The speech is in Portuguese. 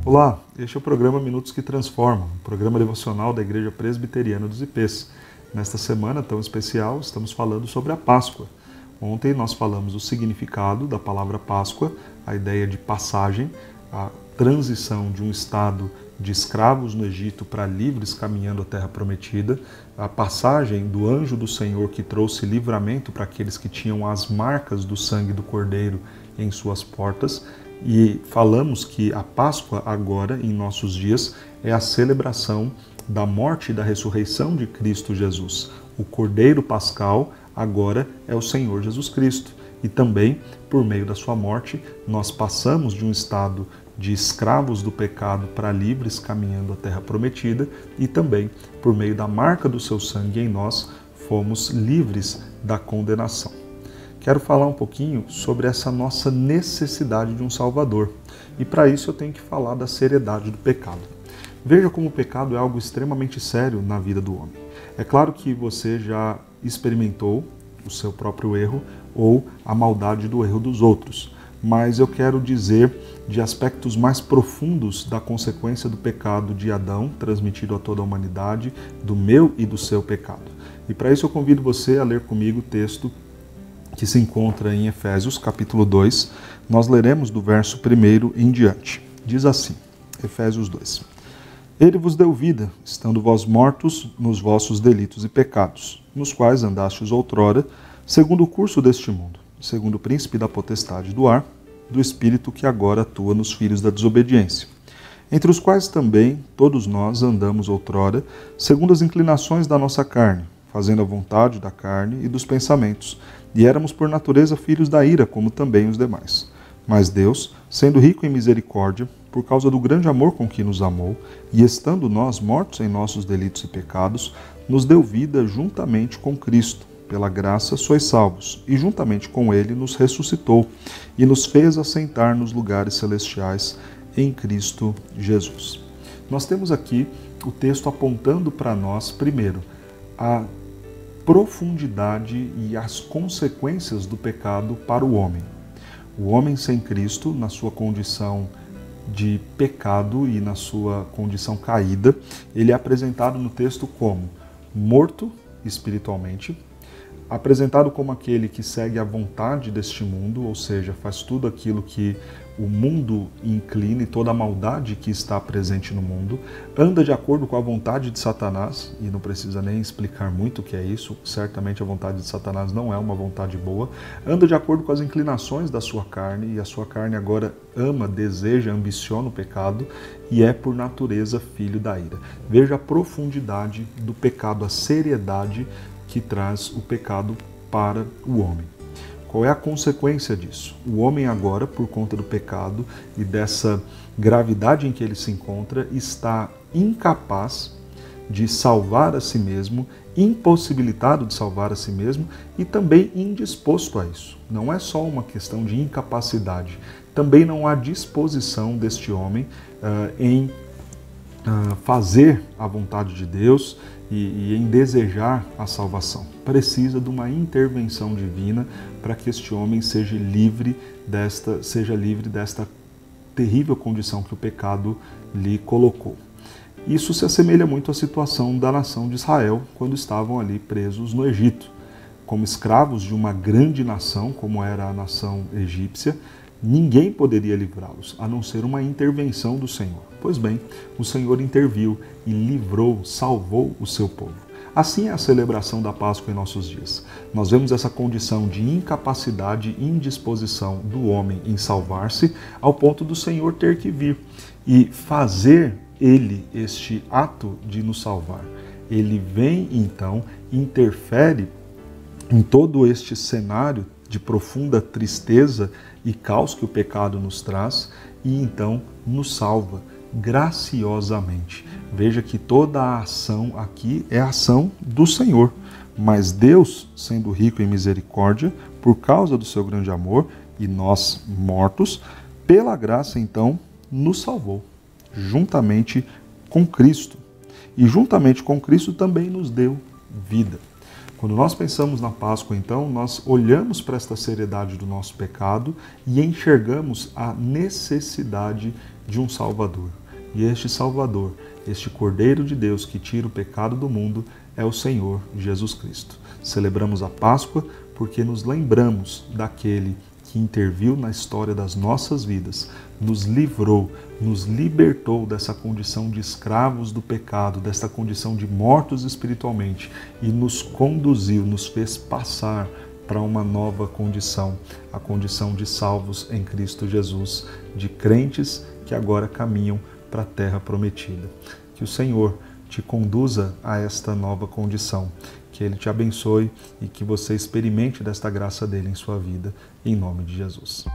Olá, este é o programa Minutos que Transformam, um programa devocional da Igreja Presbiteriana dos IPs. Nesta semana tão especial, estamos falando sobre a Páscoa. Ontem nós falamos o significado da palavra Páscoa, a ideia de passagem, a transição de um estado de escravos no Egito para livres caminhando à Terra Prometida, a passagem do anjo do Senhor que trouxe livramento para aqueles que tinham as marcas do sangue do Cordeiro em suas portas. E falamos que a Páscoa agora, em nossos dias, é a celebração da morte e da ressurreição de Cristo Jesus. O Cordeiro Pascal agora é o Senhor Jesus Cristo. E também, por meio da sua morte, nós passamos de um estado de escravos do pecado para livres caminhando à Terra Prometida e também, por meio da marca do seu sangue em nós, fomos livres da condenação. Quero falar um pouquinho sobre essa nossa necessidade de um Salvador. E para isso eu tenho que falar da seriedade do pecado. Veja como o pecado é algo extremamente sério na vida do homem. É claro que você já experimentou o seu próprio erro ou a maldade do erro dos outros. Mas eu quero dizer de aspectos mais profundos da consequência do pecado de Adão, transmitido a toda a humanidade, do meu e do seu pecado. E para isso eu convido você a ler comigo o texto que se encontra em Efésios, capítulo 2. Nós leremos do verso 1 em diante. Diz assim, Efésios 2. Ele vos deu vida, estando vós mortos nos vossos delitos e pecados, nos quais andastes outrora, segundo o curso deste mundo, segundo o príncipe da potestade do ar, do espírito que agora atua nos filhos da desobediência, entre os quais também todos nós andamos outrora, segundo as inclinações da nossa carne, fazendo a vontade da carne e dos pensamentos, e éramos por natureza filhos da ira, como também os demais. Mas Deus, sendo rico em misericórdia, por causa do grande amor com que nos amou, e estando nós mortos em nossos delitos e pecados, nos deu vida juntamente com Cristo. Pela graça sois salvos, e juntamente com Ele nos ressuscitou, e nos fez assentar nos lugares celestiais em Cristo Jesus. Nós temos aqui o texto apontando para nós, primeiro, a profundidade e as consequências do pecado para o homem. O homem sem Cristo, na sua condição de pecado e na sua condição caída, ele é apresentado no texto como morto espiritualmente, apresentado como aquele que segue a vontade deste mundo, ou seja, faz tudo aquilo que o mundo inclina e toda a maldade que está presente no mundo, anda de acordo com a vontade de Satanás, e não precisa nem explicar muito o que é isso, certamente a vontade de Satanás não é uma vontade boa, anda de acordo com as inclinações da sua carne, e a sua carne agora ama, deseja, ambiciona o pecado, e é por natureza filho da ira. Veja a profundidade do pecado, a seriedade que traz o pecado para o homem. Qual é a consequência disso? O homem agora, por conta do pecado e dessa gravidade em que ele se encontra, está incapaz de salvar a si mesmo, impossibilitado de salvar a si mesmo e também indisposto a isso. Não é só uma questão de incapacidade, também não há disposição deste homem em fazer a vontade de Deus e em desejar a salvação. Precisa de uma intervenção divina para que este homem seja livre desta terrível condição que o pecado lhe colocou. Isso se assemelha muito à situação da nação de Israel quando estavam ali presos no Egito. Como escravos de uma grande nação, como era a nação egípcia, ninguém poderia livrá-los, a não ser uma intervenção do Senhor. Pois bem, o Senhor interviu e livrou, salvou o seu povo. Assim é a celebração da Páscoa em nossos dias. Nós vemos essa condição de incapacidade e indisposição do homem em salvar-se, ao ponto do Senhor ter que vir e fazer Ele este ato de nos salvar. Ele vem, então, interfere em todo este cenário de profunda tristeza e caos que o pecado nos traz e então nos salva graciosamente. Veja que toda a ação aqui é a ação do Senhor, mas Deus, sendo rico em misericórdia, por causa do seu grande amor, e nós mortos, pela graça então nos salvou, juntamente com Cristo. E juntamente com Cristo também nos deu vida. Quando nós pensamos na Páscoa, então, nós olhamos para esta seriedade do nosso pecado e enxergamos a necessidade de um Salvador. E este Salvador, este Cordeiro de Deus que tira o pecado do mundo, é o Senhor Jesus Cristo. Celebramos a Páscoa porque nos lembramos daquele que interviu na história das nossas vidas, nos livrou, nos libertou dessa condição de escravos do pecado, dessa condição de mortos espiritualmente e nos conduziu, nos fez passar para uma nova condição, a condição de salvos em Cristo Jesus, de crentes que agora caminham para a terra prometida. Que o Senhor te conduza a esta nova condição, que Ele te abençoe e que você experimente desta graça dele em sua vida, em nome de Jesus.